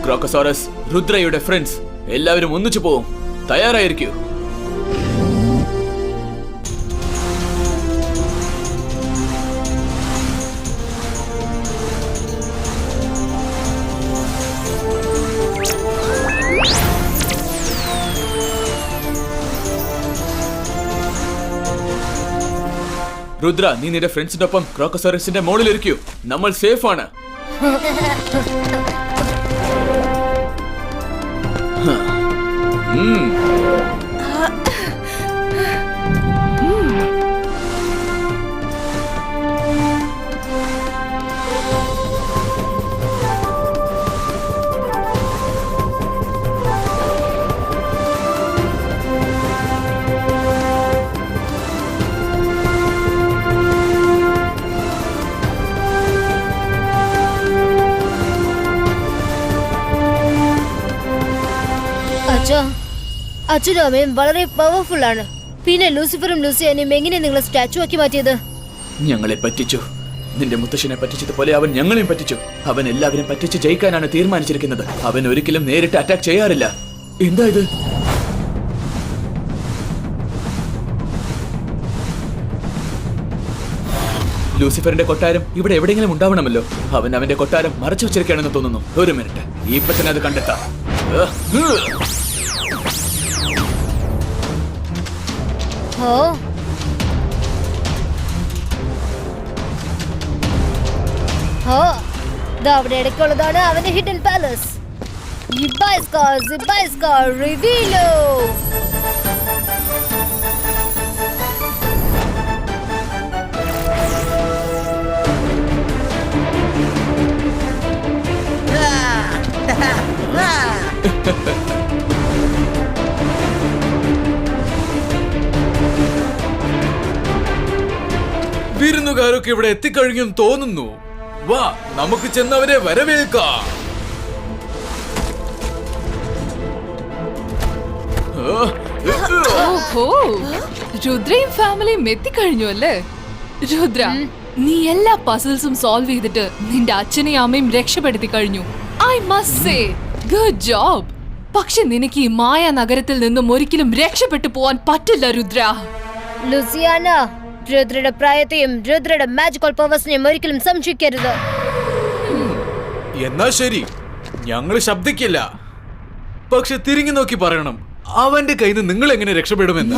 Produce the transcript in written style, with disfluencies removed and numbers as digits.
ക്രോക്കസോറസ്, രുദ്രയുടെ friends എല്ലാവരും ഒന്നിച്ചു പോവും. തയ്യാറായിരിക്കൂ. രുദ്ര, നീ നിന്റെ ഫ്രണ്ട്സിനൊപ്പം ക്രോക്കസോറസിന്റെ മോളിലിരിക്കൂ. നമ്മൾ സേഫ് ആണ്. അച്ഛനും അമ്മയും വളരെ പവർഫുൾ ആണ്. പിന്നെ ലൂസിഫറും ലൂസിയാനെയും എങ്ങനെ നിങ്ങളെ സ്റ്റാച്ചു ആക്കി മാറ്റിയത്? ഞങ്ങളെ പറ്റിച്ചു. നിന്റെ മുത്തശ്ശനെ പറ്റിച്ചതുപോലെ അവൻ ഞങ്ങളെയും പറ്റിച്ചു. അവൻ എല്ലാവരും പറ്റിച്ച് ജയിക്കാനാണ് തീരുമാനിച്ചിരിക്കുന്നത്. അവൻ ഒരിക്കലും നേരിട്ട് അറ്റാക്ക് ചെയ്യാറില്ല. എന്താ ഇത്? ലൂസിഫറിന്റെ കൊട്ടാരം ഇവിടെ എവിടെയെങ്കിലും ഉണ്ടാവണമല്ലോ. അവൻ അവന്റെ കൊട്ടാരം മറച്ചു വെച്ചിരിക്കുകയാണെന്ന് തോന്നുന്നു. ഒരു മിനിറ്റ്, ഇപ്പൊ തന്നെ അത് കണ്ടെത്താം. അവിടെ ഇടയ്ക്കുള്ളതാണ് അവന്റെ ഹിഡൻ പാലസ്. റിവീലോ. വിരുന്നുകാരൊക്കെ ഇവിടെ എത്തിക്കഴിഞ്ഞെന്ന് തോന്നുന്നു. വാ, നമുക്ക് ചെന്നവരെ വരവേൽക്കാം. രുദ്രയും ഫാമിലിയും എത്തിക്കഴിഞ്ഞു അല്ലേ? രുദ്ര, നീ എല്ലാ പസിൽസും സോൾവ് ചെയ്തിട്ട് നിന്റെ അച്ഛനെയും അമ്മയും രക്ഷപ്പെടുത്തി കഴിഞ്ഞു. I must say good job. പക്ഷെ നിനക്ക് ഈ മായ നഗരത്തിൽ നിന്നും ഒരിക്കലും രക്ഷപ്പെട്ടു പോവാൻ പറ്റില്ല രുദ്ര. ലൂസിയാന, രുദ്രയുടെ പ്രായത്തെയും രുദ്രയുടെ മാജിക്കൽ പവേഴ്സിനെയും ഒരിക്കലും സംശയിക്കരുത്. എന്നാ ശരി, ഞങ്ങൾ ശബ്ദിക്കില്ല. പക്ഷെ തിരിഞ്ഞു നോക്കി പറയണം, അവന്റെ കയ്യിൽ നിന്ന് നിങ്ങൾ എങ്ങനെ രക്ഷപ്പെടുമെന്ന്.